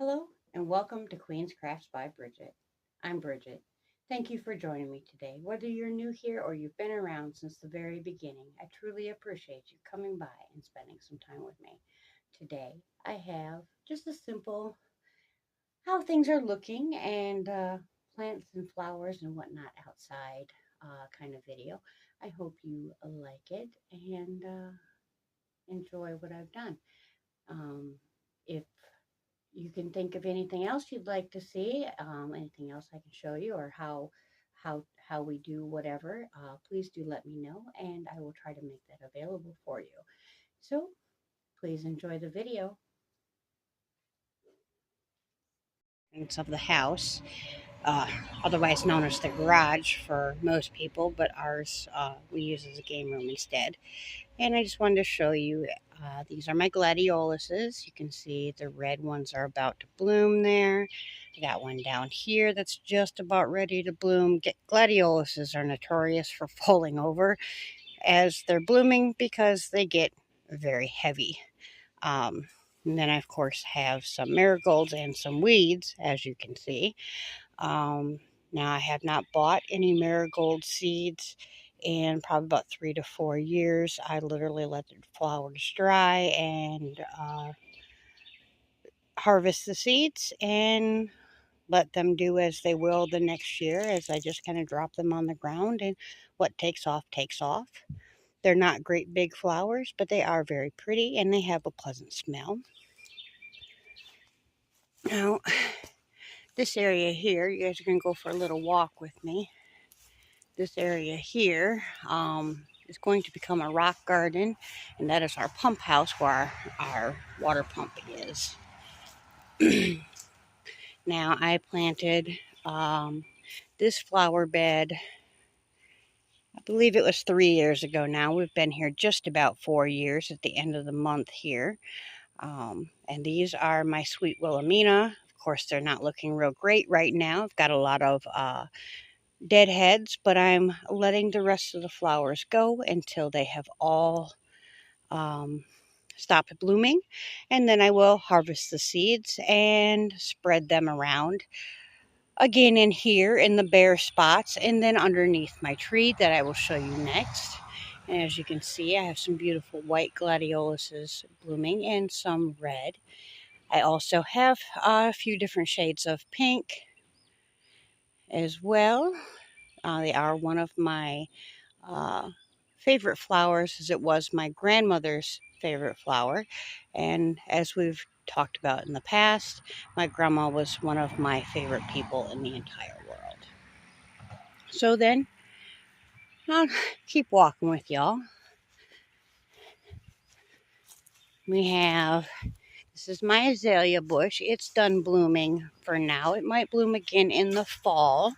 Hello and welcome to Queen's Crafts by Bridget. I'm Bridget. Thank you for joining me today. Whether you're new here or you've been around since the very beginning, I truly appreciate you coming by and spending some time with me. Today, I have just a simple how things are looking and plants and flowers and whatnot outside kind of video. I hope you like it and enjoy what I've done. If you can think of anything else you'd like to see, anything else I can show you, or how we do whatever, please do let me know, and I will try to make that available for you. So please enjoy the video. Of the house, uh, otherwise known as the garage for most people, but ours we use as a game room instead. And I just wanted to show you, these are my gladioluses. You can see the red ones are about to bloom there. I got one down here that's just about ready to bloom. Gladioluses are notorious for falling over as they're blooming because they get very heavy. Um, and then I, of course, have some marigolds and some weeds, as you can see. Um, Now, I have not bought any marigold seeds in probably about 3 to 4 years. I literally let the flowers dry and harvest the seeds and let them do as they will the next year, as I just kind of drop them on the ground, and what takes off takes off. They're not great big flowers, but they are very pretty and they have a pleasant smell. Now, this area here, you guys are going to go for a little walk with me. This area here is going to become a rock garden, and that is our pump house where our water pump is. Now, I planted this flower bed, I believe it was 3 years ago now. We've been here just about 4 years at the end of the month here. And these are my sweet Wilhelmina. Of course, they're not looking real great right now. I've got a lot of dead heads, but I'm letting the rest of the flowers go until they have all stopped blooming, and then I will harvest the seeds and spread them around again in here in the bare spots, and then underneath my tree that I will show you next. And as you can see, I have some beautiful white gladioluses blooming and some red. I also have a few different shades of pink as well. They are one of my favorite flowers, as it was my grandmother's favorite flower. And as we've talked about in the past, my grandma was one of my favorite people in the entire world. So then, I'll keep walking with y'all. This is my azalea bush. It's done blooming for now. It might bloom again in the fall.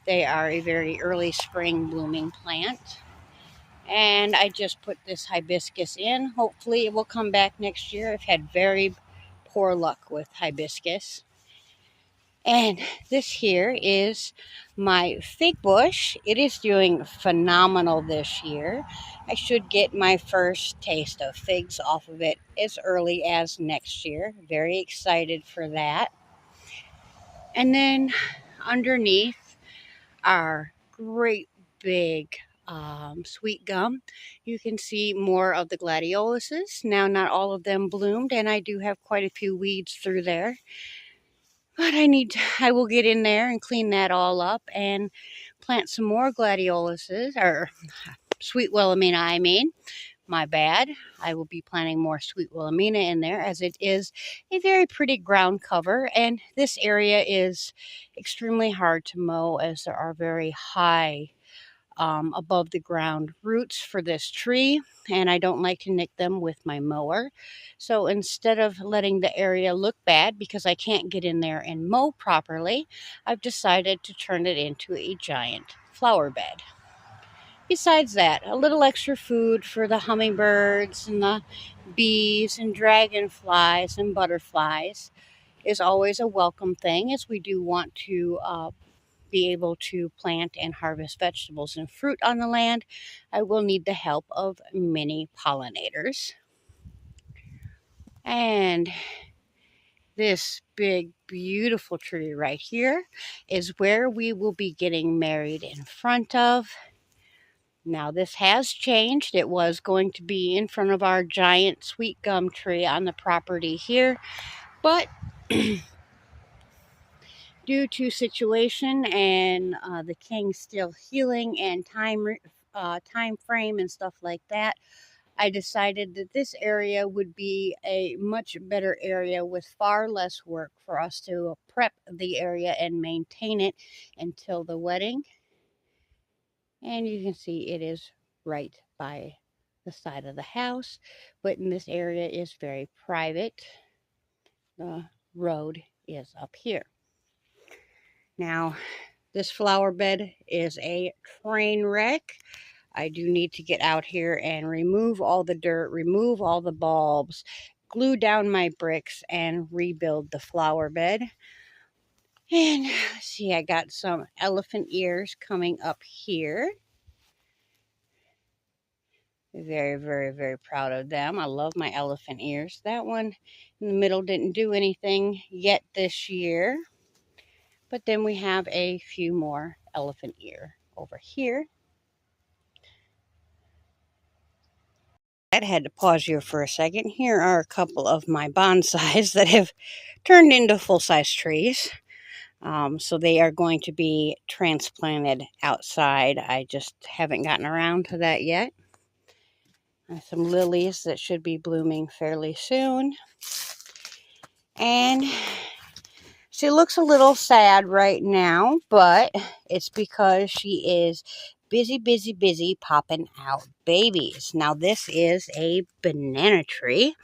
They are a very early spring blooming plant. And I just put this hibiscus in. Hopefully it will come back next year. I've had very poor luck with hibiscus. And this here is my fig bush. It is doing phenomenal this year. I should get my first taste of figs off of it as early as next year. Very excited for that. And then underneath are great big sweet gum. You can see more of the gladioluses. Now, not all of them bloomed, and I do have quite a few weeds through there. But I will get in there and clean that all up and plant some more gladioluses, or sweet Wilhelmina, I mean. My bad. I will be planting more sweet Wilhelmina in there, as it is a very pretty ground cover. And this area is extremely hard to mow, as there are very high above the ground roots for this tree, and I don't like to nick them with my mower. So instead of letting the area look bad because I can't get in there and mow properly, I've decided to turn it into a giant flower bed. Besides that, a little extra food for the hummingbirds and the bees and dragonflies and butterflies is always a welcome thing, as we do want to be able to plant and harvest vegetables and fruit on the land. I will need the help of many pollinators. And This big, beautiful tree right here is where we will be getting married in front of. Now, this has changed. It was going to be in front of our giant sweet gum tree on the property here, but due to situation and the king still healing and time frame and stuff like that, I decided that this area would be a much better area with far less work for us to prep the area and maintain it until the wedding. And you can see it is right by the side of the house, but in this area is very private. The road is up here. Now, this flower bed is a train wreck. I do need to get out here and remove all the dirt, remove all the bulbs, glue down my bricks, and rebuild the flower bed. And let's see, I got some elephant ears coming up here. Very, very, very proud of them. I love my elephant ears. That one in the middle didn't do anything yet this year. But then we have a few more elephant ear over here. I had to pause you for a second. Here are a couple of my bonsais that have turned into full-size trees. So they are going to be transplanted outside. I just haven't gotten around to that yet. Some lilies that should be blooming fairly soon. And she looks a little sad right now, but it's because she is busy, busy, busy popping out babies. Now, this is a banana tree,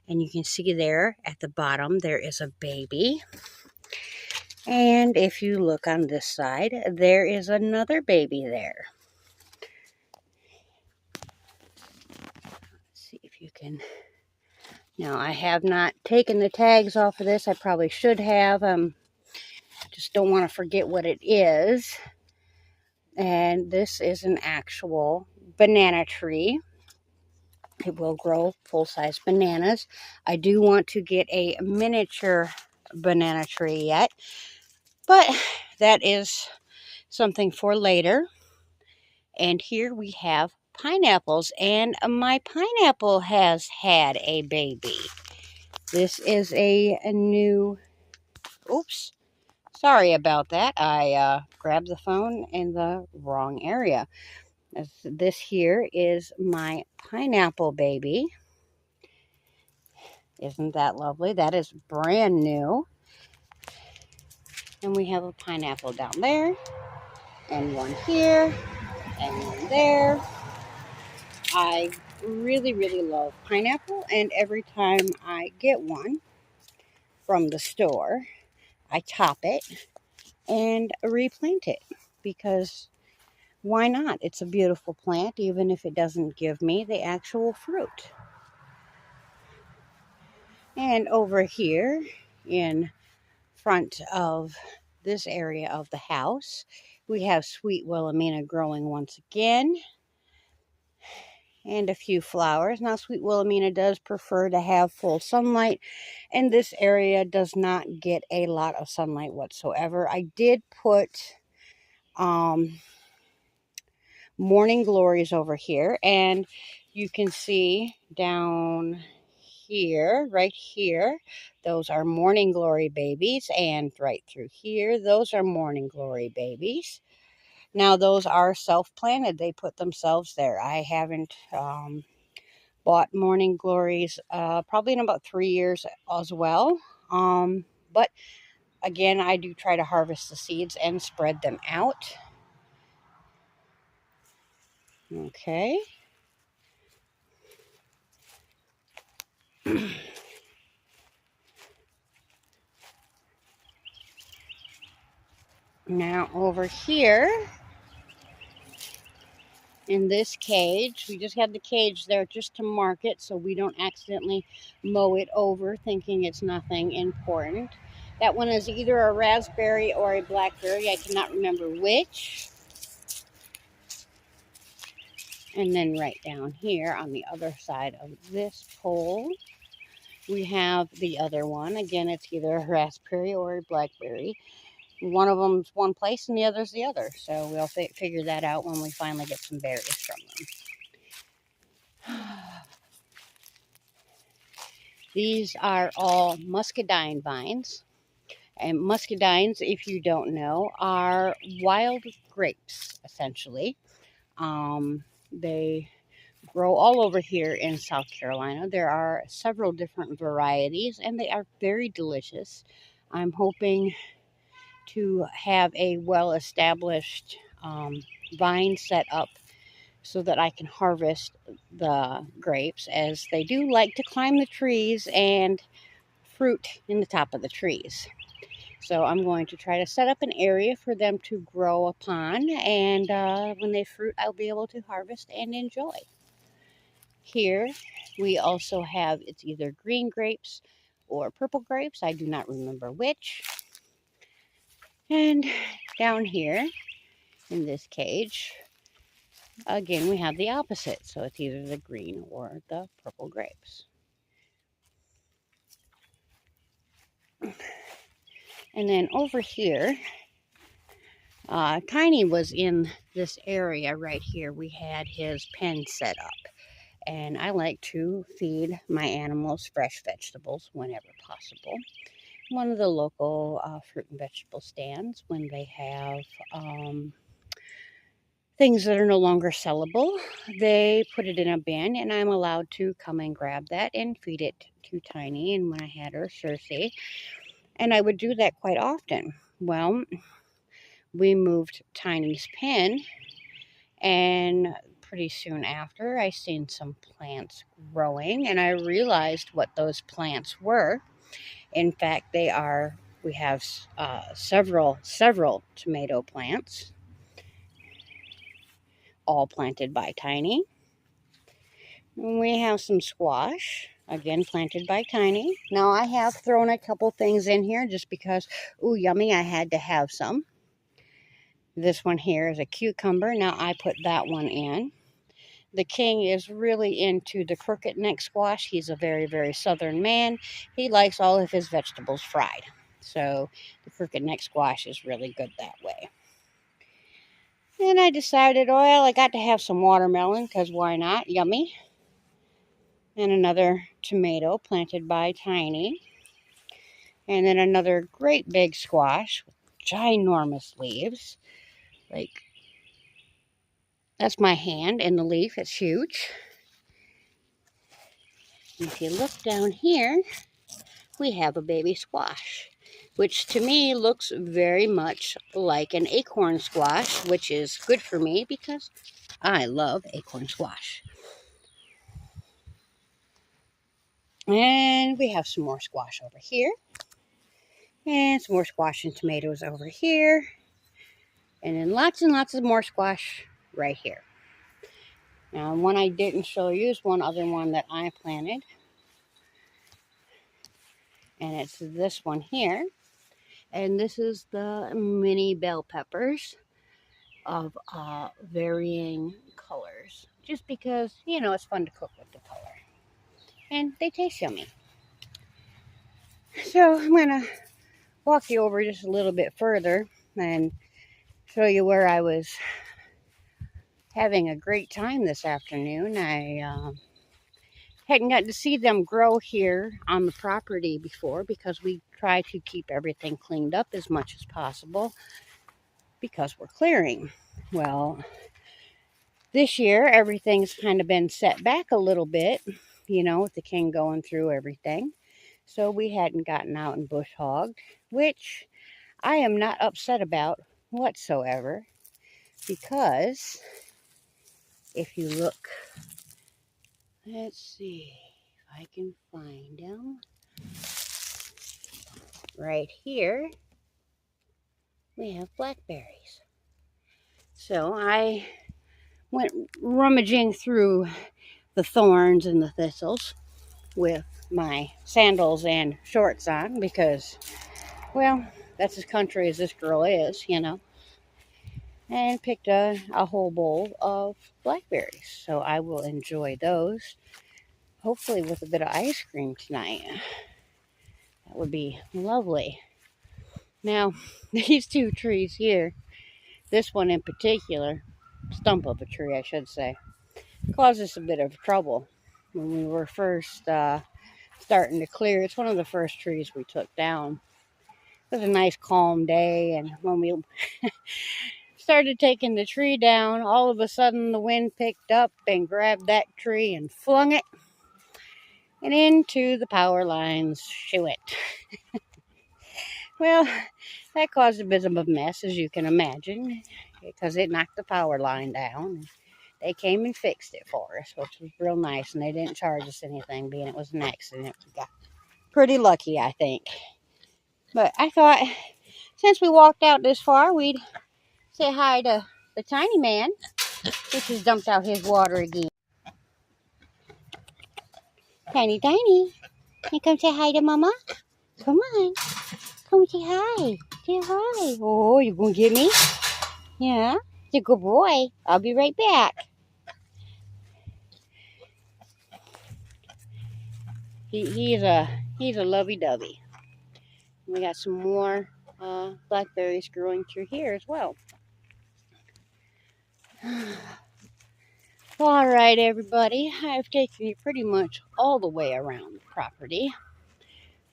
and you can see there at the bottom, there is a baby. And if you look on this side, there is another baby there. Let's see if you can... Now, I have not taken the tags off of this. I probably should have. Just don't want to forget what it is. And this is an actual banana tree. It will grow full-size bananas. I do want to get a miniature banana tree yet, but that is something for later. And here we have pineapples, and my pineapple has had a baby. This is a new... Oops. Sorry about that. I grabbed the phone in the wrong area. This here is my pineapple baby. Isn't that lovely? That is brand new. And we have a pineapple down there, and one here, and one there. I really, really love pineapple, and every time I get one from the store, I top it and replant it, because why not? It's a beautiful plant, even if it doesn't give me the actual fruit. And over here in front of this area of the house, we have sweet Wilhelmina growing once again, and a few flowers. Now, sweet Wilhelmina does prefer to have full sunlight, and this area does not get a lot of sunlight whatsoever. I did put morning glories over here, and you can see down here, right here, those are morning glory babies, and right through here, those are morning glory babies. Now, those are self-planted. They put themselves there. I haven't bought morning glories probably in about 3 years as well. But again, I do try to harvest the seeds and spread them out. Okay. Now, over here in this cage, we just have the cage there just to mark it so we don't accidentally mow it over thinking it's nothing important. That one is either a raspberry or a blackberry. I cannot remember which. And then right down here on the other side of this pole we have the other one. Again, it's either a raspberry or a blackberry. One of them's one place and the other's the other. So we'll figure that out when we finally get some berries from them. These are all muscadine vines. And muscadines, if you don't know, are wild grapes, essentially. They grow all over here in South Carolina. There are several different varieties, and they are very delicious. I'm hoping to have a well-established vine set up so that I can harvest the grapes, as they do like to climb the trees and fruit in the top of the trees. So I'm going to try to set up an area for them to grow upon, and when they fruit, I'll be able to harvest and enjoy. Here we also have, it's either green grapes or purple grapes. I do not remember which. And down here in this cage, again, we have the opposite. So it's either the green or the purple grapes. And then over here, Tiny was in this area right here. We had his pen set up. And I like to feed my animals fresh vegetables whenever possible. One of the local fruit and vegetable stands, when they have things that are no longer sellable, they put it in a bin, and I'm allowed to come and grab that and feed it to Tiny. And when I had her, Cersei, and I would do that quite often. Well, we moved Tiny's pen, and pretty soon after, I seen some plants growing, and I realized what those plants were. In fact, we have several tomato plants, all planted by Tiny. We have some squash, again planted by Tiny. Now, I have thrown a couple things in here just because, ooh, yummy, I had to have some. This one here is a cucumber. Now, I put that one in. The king is really into the crooked neck squash. He's a very, very southern man. He likes all of his vegetables fried. So the crooked neck squash is really good that way. And I decided, well, I got to have some watermelon, because why not? Yummy. And another tomato planted by Tiny. And then another great big squash with ginormous leaves. Like, that's my hand in the leaf. It's huge. And if you look down here, we have a baby squash, which to me looks very much like an acorn squash, which is good for me because I love acorn squash. And we have some more squash over here. And some more squash and tomatoes over here. And then lots and lots of more squash right here. Now, one I didn't show you is one other one that I planted. And it's this one here. And this is the mini bell peppers of varying colors. Just because, you know, it's fun to cook with the color. And they taste yummy. So I'm going to walk you over just a little bit further and show you where I was having a great time this afternoon. I hadn't gotten to see them grow here on the property before, because we try to keep everything cleaned up as much as possible because we're clearing. Well, this year everything's kind of been set back a little bit, you know, with the king going through everything. So we hadn't gotten out and bush hogged, which I am not upset about whatsoever, because if you look, let's see if I can find them. Right here, we have blackberries. So I went rummaging through the thorns and the thistles with my sandals and shorts on, because, well, that's as country as this girl is, you know. And picked a whole bowl of blackberries. So I will enjoy those hopefully with a bit of ice cream tonight. That would be lovely. Now, these two trees here, this one in particular, stump of a tree I should say, caused us a bit of trouble when we were first starting to clear. It's one of the first trees we took down. It was a nice calm day, and when we started taking the tree down, all of a sudden the wind picked up and grabbed that tree and flung it, and into the power lines she went. Well, that caused a bit of a mess, as you can imagine, because it knocked the power line down. They came and fixed it for us, which was real nice, and they didn't charge us anything, being it was an accident. We got pretty lucky, I think. But I thought, since we walked out this far, we'd say hi to the tiny man, which has dumped out his water again. Tiny, tiny. You come say hi to Mama? Come on. Come say hi. Say hi. Oh, you gonna get me? Yeah? You're a good boy. I'll be right back. He's a lovey-dovey. We got some more blackberries growing through here as well. All right, everybody. I've taken you pretty much all the way around the property.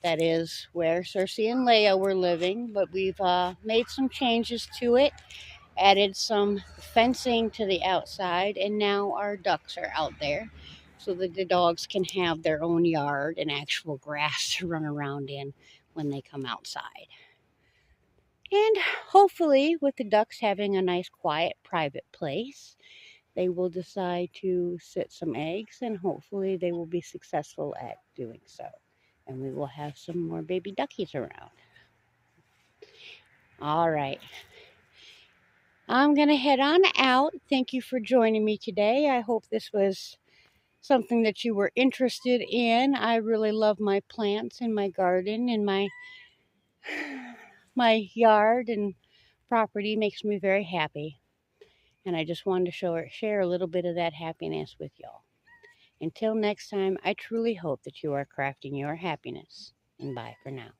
That is where Cersei and Leia were living, but we've made some changes to it, added some fencing to the outside, and now our ducks are out there so that the dogs can have their own yard and actual grass to run around in when they come outside. And hopefully, with the ducks having a nice, quiet, private place, they will decide to sit some eggs, and hopefully they will be successful at doing so. And we will have some more baby duckies around. All right. I'm going to head on out. Thank you for joining me today. I hope this was something that you were interested in. I really love my plants and my garden, and my yard and property makes me very happy. And I just wanted to share a little bit of that happiness with y'all. Until next time, I truly hope that you are crafting your happiness. And bye for now.